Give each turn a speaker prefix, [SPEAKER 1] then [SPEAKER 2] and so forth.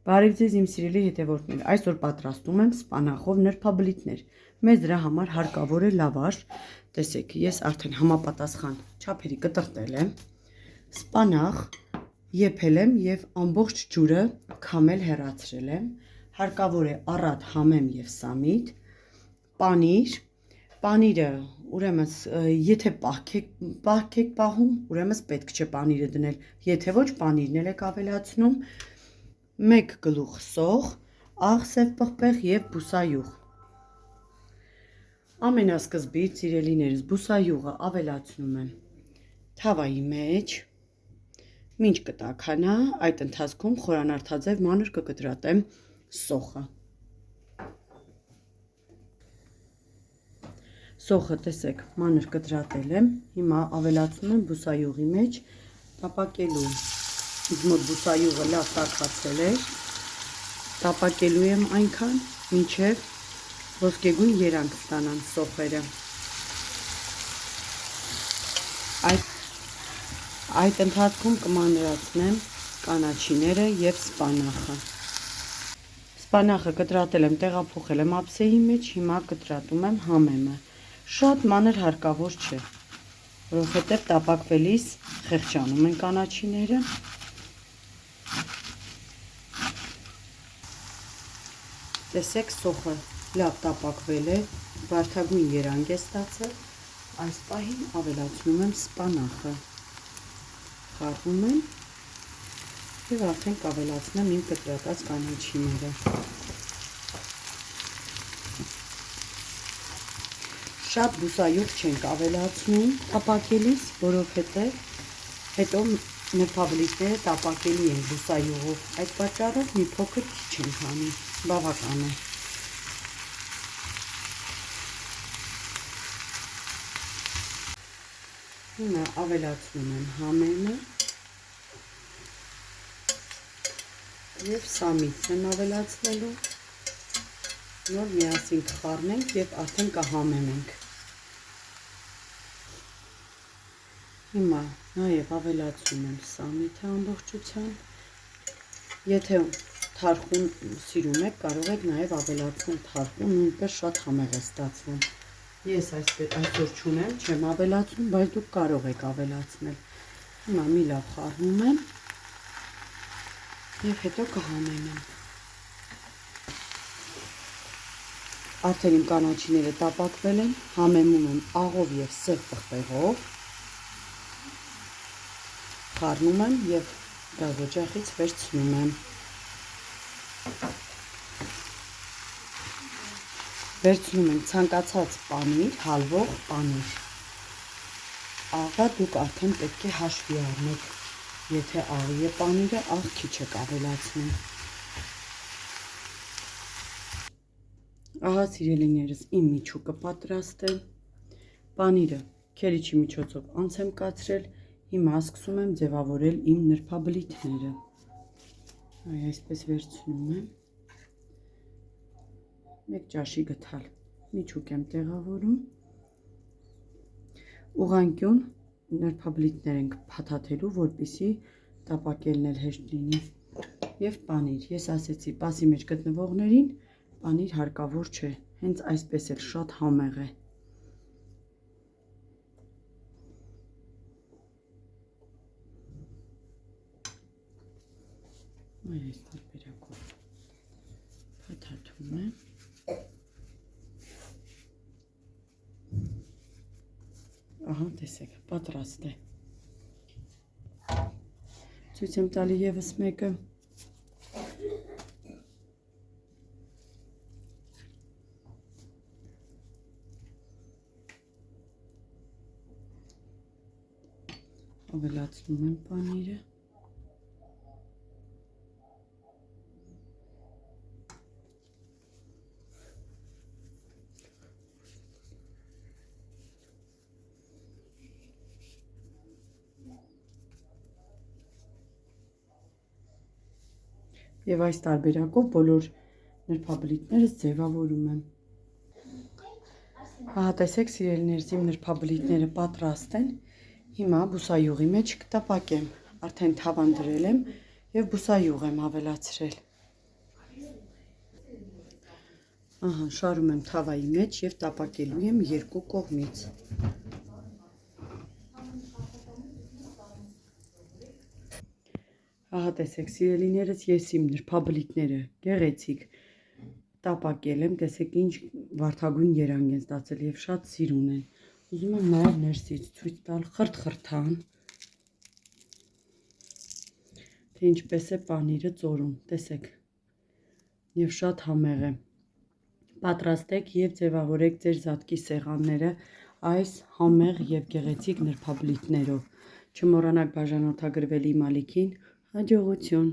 [SPEAKER 1] Բարև ձեզ իմ սիրելի հետևորդներ, այսօր պատրաստում եմ սպանախով նրբաբլիթներ, մեզ դրա համար հարկավոր է լավաշ, տեսեք, ես արդեն համապատասխան չափերի կտրտել եմ, սպանախ եփել եմ և ամբողջ ջուրը քամել հեռացրել եմ, հարկավոր է առատ համեմ և սամիտ, պանիրը, ուրեմն եթե պահք եք պահում, ուրեմն պետք չէ պանիրը դնել, եթե ոչ պանիրն էլ եք ավելացնում, 1 գլուխ սող, աղ սև պղպեղ և բուսայուղ։ Ամենասկզբից, սիրելիներս, բուսայուղը ավելացնում եմ թավայի մեջ, մինչ կտաքանա, այդ ընթացքում խորանարդաձև մանր կկտրատեմ սոխը։ Սոխը տեսեք, մանր կտրատել եմ, հիմա ավելացնում եմ բուսայուղի մեջ, տապակելու, ինձ մոտ բուսայուղը լավ տաքացել էր, տապակելու եմ այնքան, մինչև ոսկեգույն երանգ ստանան սոխերը։ Այդ ընթացքում կմանրացնեմ կանաչիները և սպանախը։ Սպանախը կտրատել եմ, տեղափոխել եմ ափսեի մեջ, հիմա կտրատում եմ համեմը։ Շատ մանր հարկավոր չէ, որովհետև տապակվելիս խեղճանում են կանաչիները։ Տեսեք, սոխը լավ տապակվել է, վարդագույն երանգ է ստացել, այս պահին ավելացնում եմ սպանախը, խառնում եմ և արդեն կավելացնեմ իմ կտրատած կանաչիները։ Շատ բուսայուղ չենք ավելացնում տապակելիս, որովհետև հետո նրբաբլիթները տապակելի են բուսայուղով, այդ պատճառով մի փոքր քիչ ենք անում, բավական է։ Հիմա ավելացնում եմ համեմը և սամիթն եմ ավելացնելու, նոր միասին կխառնենք և արդեն կհամեմենք։ Հիմա նաև ավելացնում եմ սամիթը ամբողջությամբ, եթե թարխուն սիրում եք, կարող եք նաև ավելացնել թարխուն, նույնպես շատ համեղ է ստացվում։ Ես այսօր չունեմ, չեմ ավելացնում, բայց դուք կարող եք ավելացնել։ Հիմա մի լավ խառնում եմ և հետո կհամեմեմ։ Արդեն իմ կանաչիները տապակվել են, համեմում եմ աղով և սև պղպեղով, խառնում եմ և գազօջախից վերցնում եմ։ Վերցնում ենք ցանկացած պանիր, հալվող պանիր։ Աղը դուք արդեն պետք է հաշվի առնեք, եթե աղի է պանիրը, աղ քիչ եք ավելացնում։ Ահա սիրելիներս, իմ միջուկը պատրաստ է, պանիրը քերիչի միջոցով անց եմ կացրել, հիմա սկսում եմ ձևավորել իմ նրբաբլիթները։ Այսպես վերցնում եմ, 1 ճաշի գդալ միջուկ եմ տեղավորում, ուղղանկյուն նրբաբլիթներ ենք փաթաթելու, որպեսզի տապակելն էլ հեշտ լինի, և պանիր, ես ասեցի, պասի մեջ գտնվողներին պանիր հարկավոր չէ, հենց այսպես էլ շատ համեղ է։ Այս տարբերակով փաթաթում եմ։ Ահա տեսեք, պատրաստ է։ Ցույց եմ տալի ևս մեկը։ Ավելացնում եմ պանիրը։ Եվ այս տարբերակով բոլոր նրբաբլիթներս ձևավորում եմ։ Ահա տեսեք, սիրելիներս, իմ նրբաբլիթները պատրաստ են։ Հիմա բուսայուղի մեջ կտապակեմ։ Արդեն թավան դրել եմ և բուսայուղ եմ ավելացրել։ Ահա, շարում եմ թավայի մեջ եւ տապակելու եմ երկու կողմից։ Ահա տեսեք, սիրելիներս, ես իմ նրբաբլիթները գեղեցիկ տապակել եմ, տեսեք ինչ վարդագույն երանգ են ստացել եւ շատ սիրուն են։ Ուզում եմ նաեւ ներսից ցույց տալ խրթխրթան, թե ինչպես է պանիրը ծորում, տեսեք, եւ շատ համեղ է։ Պատրաստեք եւ ձևավորեք ձեր զատկի սեղանները այս համեղ եւ գեղեցիկ նրբաբլիթներով։ Չմոռանաք բաժանորդագրվել իմ ալիքին, հաջողություն։